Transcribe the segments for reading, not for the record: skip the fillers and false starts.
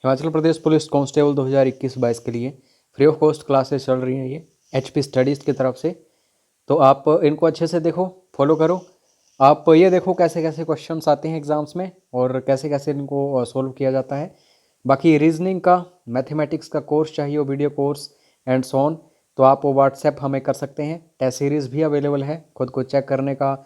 Himachal Pradesh police constable 2021-22 के लिए free of cost classes चल रही हैं ये HP स्टडीज़ की तरफ से। तो आप इनको अच्छे से देखो, फॉलो करो। आप ये देखो कैसे कैसे क्वेश्चंस आते हैं एग्ज़ाम्स में और कैसे कैसे इनको सोल्व किया जाता है। बाकी रीजनिंग का, मैथमेटिक्स का कोर्स चाहिए हो, video course and so on, तो आप वो व्हाट्सएप हमें कर सकते हैं। टेस्ट सीरीज़ भी अवेलेबल है, खुद को चेक करने का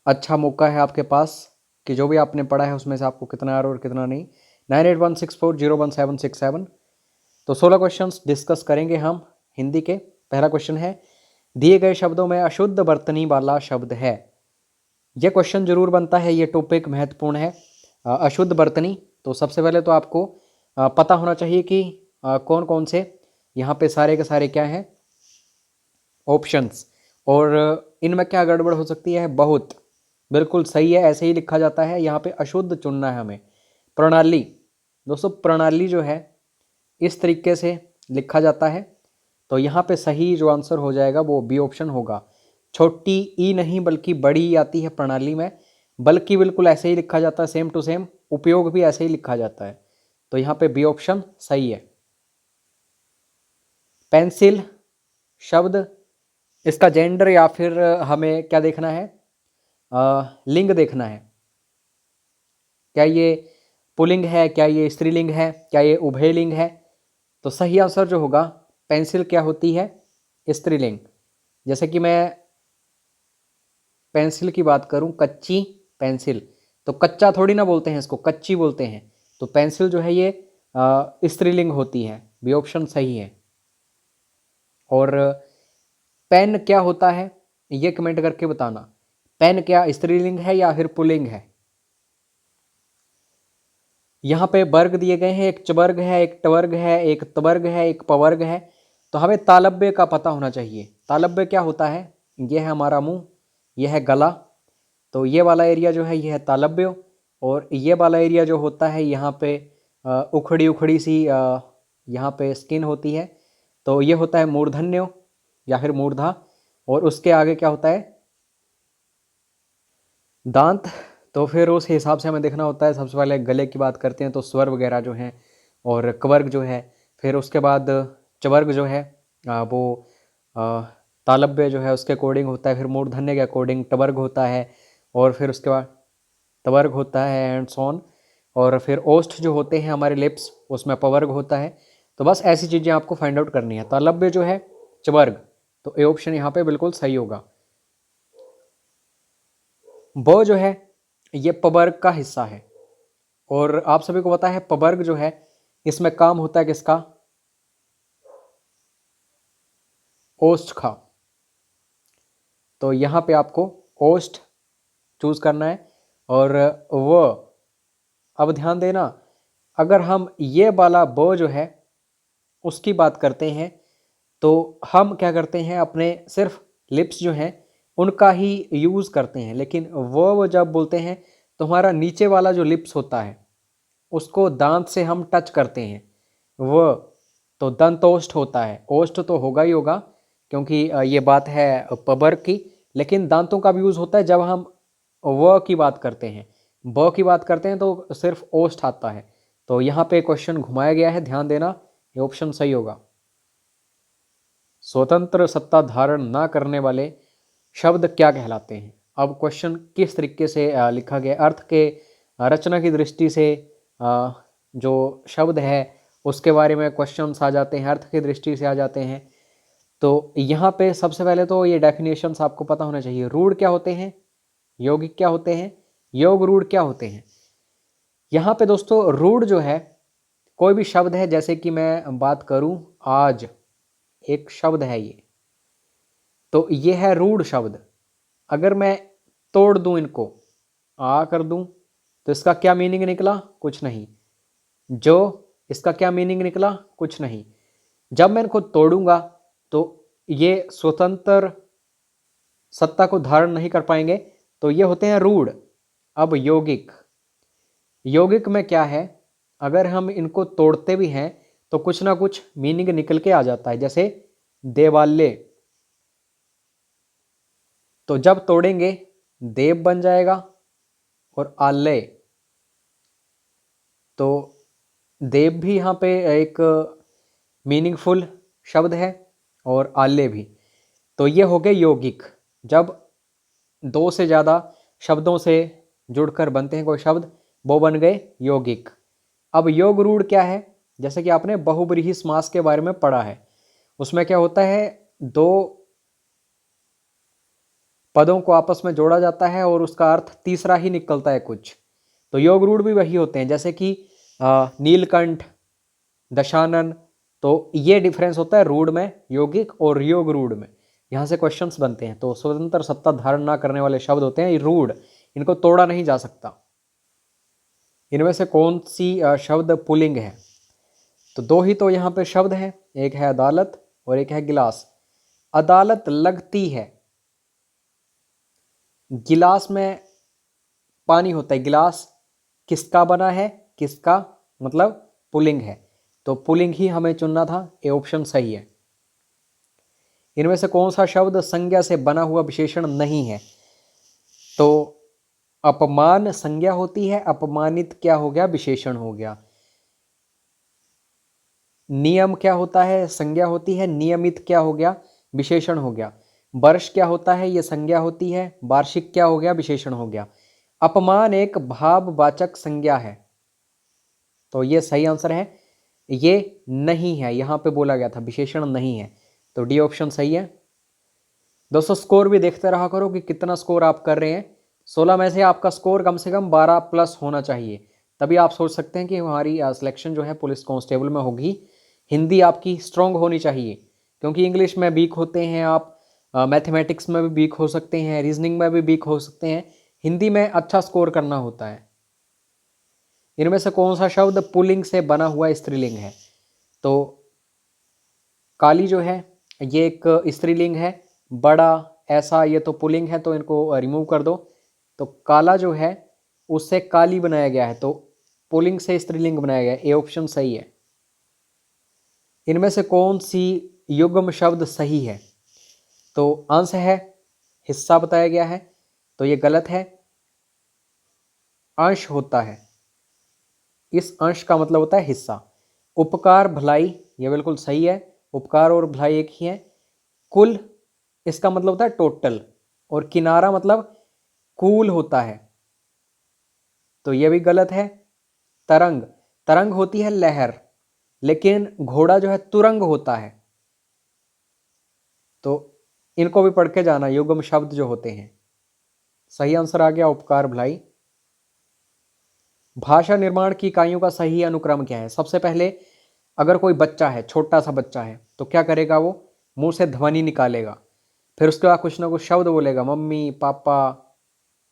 अच्छा मौका है आपके पास कि जो भी आपने पढ़ा है उसमें से आपको कितना आ रहा है और कितना नहीं। 9816401767। तो 16 क्वेश्चंस डिस्कस करेंगे हम हिंदी के। पहला क्वेश्चन है, दिए गए शब्दों में अशुद्ध बर्तनी वाला शब्द है। यह क्वेश्चन जरूर बनता है, ये टॉपिक महत्वपूर्ण है। अशुद्ध बर्तनी, तो सबसे पहले तो आपको पता होना चाहिए कि कौन कौन से यहाँ पे सारे के सारे क्या हैं ऑप्शंस, और इनमें क्या गड़बड़ हो सकती है। बहुत बिल्कुल सही है, ऐसे ही लिखा जाता है। यहाँ पे अशुद्ध चुनना है हमें। प्रणाली, दोस्तों प्रणाली जो है इस तरीके से लिखा जाता है, तो यहाँ पे सही जो आंसर हो जाएगा वो बी ऑप्शन होगा। छोटी ई नहीं बल्कि बड़ी ई आती है प्रणाली में, बल्कि बिल्कुल ऐसे ही लिखा जाता है, सेम टू सेम। उपयोग भी ऐसे ही लिखा जाता है, तो यहाँ पे बी ऑप्शन सही है। पेंसिल शब्द, इसका जेंडर या फिर हमें क्या देखना है, लिंग देखना है। क्या ये पुल्लिंग है, क्या ये स्त्रीलिंग है, क्या ये उभयलिंग है। तो सही आंसर जो होगा, पेंसिल क्या होती है, स्त्रीलिंग। जैसे कि मैं पेंसिल की बात करूं, कच्ची पेंसिल, तो कच्चा थोड़ी ना बोलते हैं इसको, कच्ची बोलते हैं। तो पेंसिल जो है ये स्त्रीलिंग होती है। बी ऑप्शन सही है। और पेन क्या होता है, ये कमेंट करके बताना। पेन क्या स्त्रीलिंग है या फिर पुल्लिंग है। यहाँ पे वर्ग दिए गए हैं, एक चवर्ग है, एक टवर्ग है, एक तवर्ग है, एक पवर्ग है। तो हमें तालब्य का पता होना चाहिए। तालब्य क्या होता है, यह है हमारा मुंह, यह है गला, तो ये वाला एरिया जो है ये है तालब्य। और ये वाला एरिया जो होता है यहाँ पे उखड़ी उखड़ी सी यहाँ पे स्किन होती है, तो ये होता है मूर्धन्य या फिर मूर्धा। और उसके आगे क्या होता है, दांत। तो फिर उस हिसाब से हमें देखना होता है। सबसे पहले गले की बात करते हैं तो स्वर वगैरह जो हैं, और कवर्ग जो है, फिर उसके बाद चवर्ग जो है वो तालब्य जो है उसके अकॉर्डिंग होता है, फिर मूर्धन्य के अकॉर्डिंग टवर्ग होता है, और फिर उसके बाद तवर्ग होता है एंड सॉन। और फिर ओष्ठ जो होते हैं हमारे लिप्स, उसमें पवर्ग होता है। तो बस ऐसी चीज़ें आपको फाइंड आउट करनी है। तालब्य जो है चवर्ग, तो ए ऑप्शन यहाँ पे बिल्कुल सही होगा। ब जो है ये पवर्ग का हिस्सा है, और आप सभी को पता है पवर्ग जो है इसमें काम होता है किसका, ओष्ठ का। तो यहाँ पे आपको ओष्ठ चूज करना है। और व, अब ध्यान देना, अगर हम ये वाला ब जो है उसकी बात करते हैं, तो हम क्या करते हैं, अपने सिर्फ लिप्स जो हैं उनका ही यूज़ करते हैं। लेकिन वो जब बोलते हैं तो हमारा नीचे वाला जो लिप्स होता है उसको दांत से हम टच करते हैं। वो तो दंतोष्ठ होता है। ओष्ठ तो होगा ही होगा, क्योंकि ये बात है पबर की। लेकिन दांतों का भी यूज़ होता है जब हम व की बात करते हैं। ब की बात करते हैं तो सिर्फ ओष्ठ आता है। तो यहाँ पे क्वेश्चन घुमाया गया है, ध्यान देना, ये ऑप्शन सही होगा। स्वतंत्र सत्ता धारण न करने वाले शब्द क्या कहलाते हैं। अब क्वेश्चन किस तरीके से लिखा गया, अर्थ के रचना की दृष्टि से जो शब्द है उसके बारे में क्वेश्चंस आ जाते हैं, अर्थ की दृष्टि से आ जाते हैं। तो यहाँ पे सबसे पहले तो ये डेफिनेशंस आपको पता होना चाहिए। रूढ़ क्या होते हैं, यौगिक क्या होते हैं, योग रूढ़ क्या होते हैं। यहाँ पे दोस्तों रूढ़ जो है कोई भी शब्द है, जैसे कि मैं बात करूं आज, एक शब्द है ये, तो ये है रूढ़ शब्द। अगर मैं तोड़ दूं इनको, आ कर दूं, तो इसका क्या मीनिंग निकला, कुछ नहीं। जो, इसका क्या मीनिंग निकला, कुछ नहीं। जब मैं इनको तोड़ूंगा तो ये स्वतंत्र सत्ता को धारण नहीं कर पाएंगे, तो ये होते हैं रूढ़। अब यौगिक, यौगिक में क्या है, अगर हम इनको तोड़ते भी हैं तो कुछ ना कुछ मीनिंग निकल के आ जाता है। जैसे देवालय, तो जब तोड़ेंगे देव बन जाएगा, और आलय, तो देव भी यहाँ पे एक मीनिंगफुल शब्द है और आल्य भी। तो ये हो गए यौगिक। जब दो से ज़्यादा शब्दों से जुड़कर बनते हैं कोई शब्द, वो बन गए यौगिक। अब योग रूढ़ क्या है? जैसे कि आपने बहुब्रीहि समास के बारे में पढ़ा है, उसमें क्या होता है, दो पदों को आपस में जोड़ा जाता है और उसका अर्थ तीसरा ही निकलता है कुछ। तो योग रूढ़ भी वही होते हैं, जैसे कि नीलकंठ, दशानन। तो ये डिफरेंस होता है रूढ़ में, यौगिक और योग रूढ़ में। यहाँ से क्वेश्चंस बनते हैं। तो स्वतंत्र सत्ता धारण ना करने वाले शब्द होते हैं ये रूढ़, इनको तोड़ा नहीं जा सकता। इनमें से कौन सी शब्द पुल्लिंग है? तो दो ही तो यहाँ पे शब्द हैं, एक है अदालत और एक है गिलास। अदालत लगती है, गिलास में पानी होता है। गिलास किसका बना है? किसका मतलब पुल्लिंग है, तो पुल्लिंग ही हमें चुनना था, ये ऑप्शन सही है। इनमें से कौन सा शब्द संज्ञा से बना हुआ विशेषण नहीं है? तो अपमान संज्ञा होती है, अपमानित क्या हो गया? विशेषण हो गया। नियम क्या होता है? संज्ञा होती है। नियमित क्या हो गया? विशेषण हो गया। वर्ष क्या होता है? ये संज्ञा होती है। वार्षिक क्या हो गया? विशेषण हो गया। अपमान एक भाववाचक संज्ञा है, तो ये सही आंसर है। ये नहीं है, यहां पे बोला गया था विशेषण नहीं है, तो डी ऑप्शन सही है। दोस्तों स्कोर भी देखते रहा करो कि कितना स्कोर आप कर रहे हैं। 16 में से आपका स्कोर कम से कम 12 प्लस होना चाहिए, तभी आप सोच सकते हैं कि हमारी सिलेक्शन जो है पुलिस कांस्टेबल में होगी। हिंदी आपकी स्ट्रांग होनी चाहिए, क्योंकि इंग्लिश में वीक होते हैं आप, मैथमेटिक्स में भी वीक हो सकते हैं, रीजनिंग में भी वीक हो सकते हैं। हिंदी में अच्छा स्कोर करना होता है। इनमें से कौन सा शब्द पुल्लिंग से बना हुआ स्त्रीलिंग है? तो काली जो है ये एक स्त्रीलिंग है। बड़ा, ऐसा, ये तो पुल्लिंग है, तो इनको रिमूव कर दो। तो काला जो है उससे काली बनाया गया है, तो पुल्लिंग से स्त्रीलिंग बनाया गया है, ये ऑप्शन सही है। इनमें से कौन सी युग्म शब्द सही है? तो अंश है, हिस्सा बताया गया है, तो ये गलत है। अंश होता है, इस अंश का मतलब होता है हिस्सा। उपकार भलाई, ये बिल्कुल सही है, उपकार और भलाई एक ही है। कुल, इसका मतलब होता है टोटल, और किनारा मतलब कूल होता है, तो ये भी गलत है। तरंग, तरंग होती है लहर, लेकिन घोड़ा जो है तुरंग होता है, तो इनको भी पढ़ के जाना, युग्म शब्द जो होते हैं। सही आंसर आ गया उपकार भलाई। भाषा निर्माण की इकाइयों का सही अनुक्रम क्या है? सबसे पहले अगर कोई बच्चा है, छोटा सा बच्चा है, तो क्या करेगा? वो मुंह से ध्वनि निकालेगा, फिर उसके बाद कुछ ना कुछ शब्द बोलेगा, मम्मी, पापा।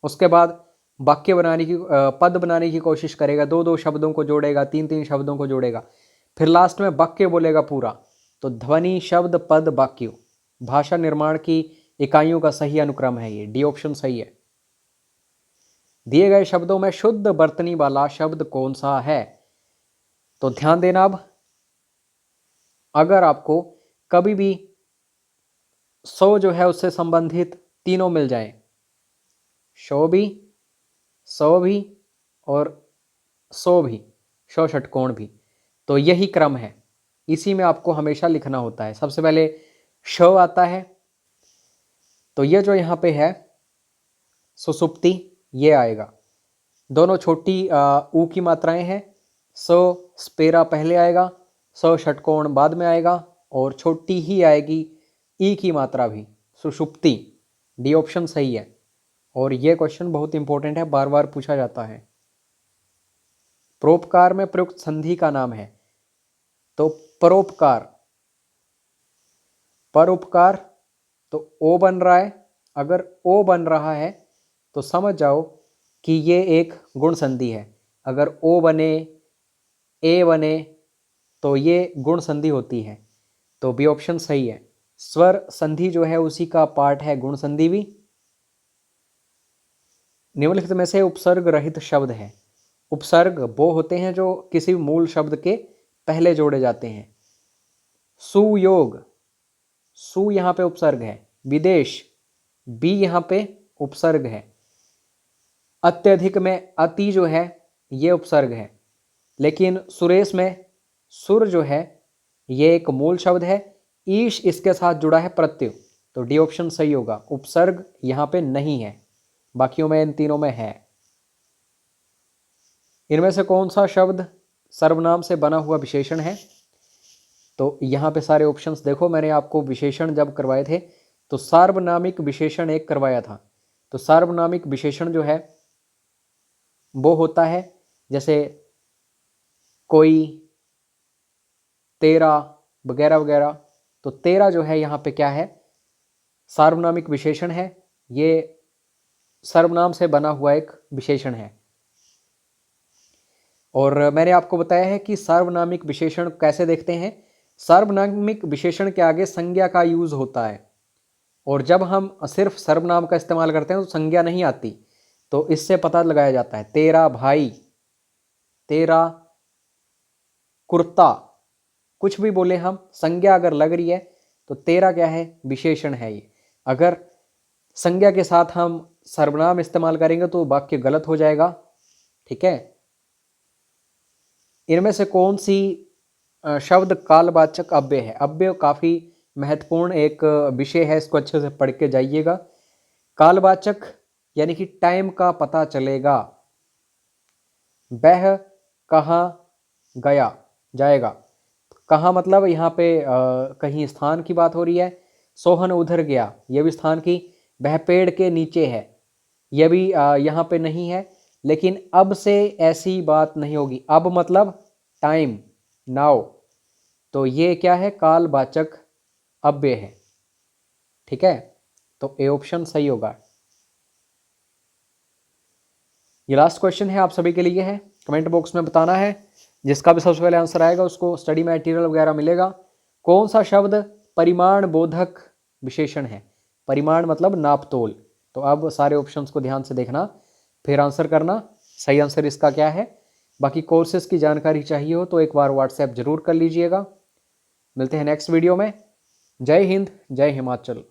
उसके बाद वाक्य बनाने की, पद बनाने की कोशिश करेगा, दो दो शब्दों को जोड़ेगा, तीन तीन शब्दों को जोड़ेगा, फिर लास्ट में वाक्य बोलेगा पूरा। तो ध्वनि, शब्द, पद, वाक्य, भाषा निर्माण की इकाइयों का सही अनुक्रम है ये, डी ऑप्शन सही है। दिए गए शब्दों में शुद्ध वर्तनी वाला शब्द कौन सा है? तो ध्यान देना, अब अगर आपको कभी भी सो जो है उससे संबंधित तीनों मिल जाए, शो भी, सो भी और सो भी, शो षटकोण भी, तो यही क्रम है, इसी में आपको हमेशा लिखना होता है। सबसे पहले श आता है, तो ये जो यहाँ पे है सुसुप्ति, ये आएगा। दोनों छोटी ऊ की मात्राएं हैं। सो स्पेरा पहले आएगा, सो षटकोण बाद में आएगा, और छोटी ही आएगी ई की मात्रा भी, सुषुप्ति। डी ऑप्शन सही है, और ये क्वेश्चन बहुत इंपॉर्टेंट है, बार बार पूछा जाता है। परोपकार में प्रयुक्त संधि का नाम है? तो परोपकार, परोपकार, तो ओ बन रहा है। अगर ओ बन रहा है तो समझ जाओ कि ये एक गुण संधि है। अगर ओ बने, ए बने, तो ये गुण संधि होती है, तो बी ऑप्शन सही है। स्वर संधि जो है उसी का पार्ट है गुण संधि भी। निम्नलिखित में से उपसर्ग रहित शब्द है? उपसर्ग वो होते हैं जो किसी मूल शब्द के पहले जोड़े जाते हैं। सुयोग, सु यहाँ पे उपसर्ग है। विदेश, बी यहाँ पे उपसर्ग है। अत्यधिक में अति जो है ये उपसर्ग है। लेकिन सुरेश में सुर जो है ये एक मूल शब्द है, ईश इसके साथ जुड़ा है प्रत्यय, तो डी ऑप्शन सही होगा। उपसर्ग यहाँ पे नहीं है, बाकियों में इन तीनों में है। इनमें से कौन सा शब्द सर्वनाम से बना हुआ विशेषण है? तो यहाँ पे सारे ऑप्शंस देखो, मैंने आपको विशेषण जब करवाए थे तो सार्वनामिक विशेषण एक करवाया था। तो सार्वनामिक विशेषण जो है वो होता है जैसे कोई, तेरा वगैरह वगैरह। तो तेरा जो है यहाँ पे क्या है, सार्वनामिक विशेषण है, ये सर्वनाम से बना हुआ एक विशेषण है। और मैंने आपको बताया है कि सार्वनामिक विशेषण कैसे देखते हैं। सार्वनामिक विशेषण के आगे संज्ञा का यूज होता है, और जब हम सिर्फ सर्वनाम का इस्तेमाल करते हैं तो संज्ञा नहीं आती। तो इससे पता लगाया जाता है तेरा भाई, तेरा कुर्ता, कुछ भी बोले हम, संज्ञा अगर लग रही है तो तेरा क्या है, विशेषण है ये। अगर संज्ञा के साथ हम सर्वनाम इस्तेमाल करेंगे तो वाक्य गलत हो जाएगा। ठीक है। इनमें से कौन सी शब्द कालवाचक अव्यय है? अव्यय काफी महत्वपूर्ण एक विषय है, इसको अच्छे से पढ़ के जाइएगा। कालवाचक यानी कि टाइम का पता चलेगा। वह कहाँ गया, जाएगा। कहाँ मतलब यहाँ पे कहीं स्थान की बात हो रही है। सोहन उधर गया, यह भी स्थान की। वह पेड़ के नीचे है, यह भी यहाँ पे नहीं है। लेकिन अब से ऐसी बात नहीं होगी। अब मतलब टाइम, नाउ। तो ये क्या है, कालवाचक अव्यय है। ठीक है, तो ए ऑप्शन सही होगा। ये लास्ट क्वेश्चन है, आप सभी के लिए है। कमेंट बॉक्स में बताना है, जिसका भी सबसे पहले आंसर आएगा उसको स्टडी मटेरियल वगैरह मिलेगा। कौन सा शब्द परिमाण बोधक विशेषण है? परिमाण मतलब नापतोल। तो अब सारे ऑप्शंस को ध्यान से देखना, फिर आंसर करना। सही आंसर इसका क्या है? बाकी कोर्सेज की जानकारी चाहिए हो तो एक बार व्हाट्सएप जरूर कर लीजिएगा। मिलते हैं नेक्स्ट वीडियो में। जय हिंद, जय हिमाचल।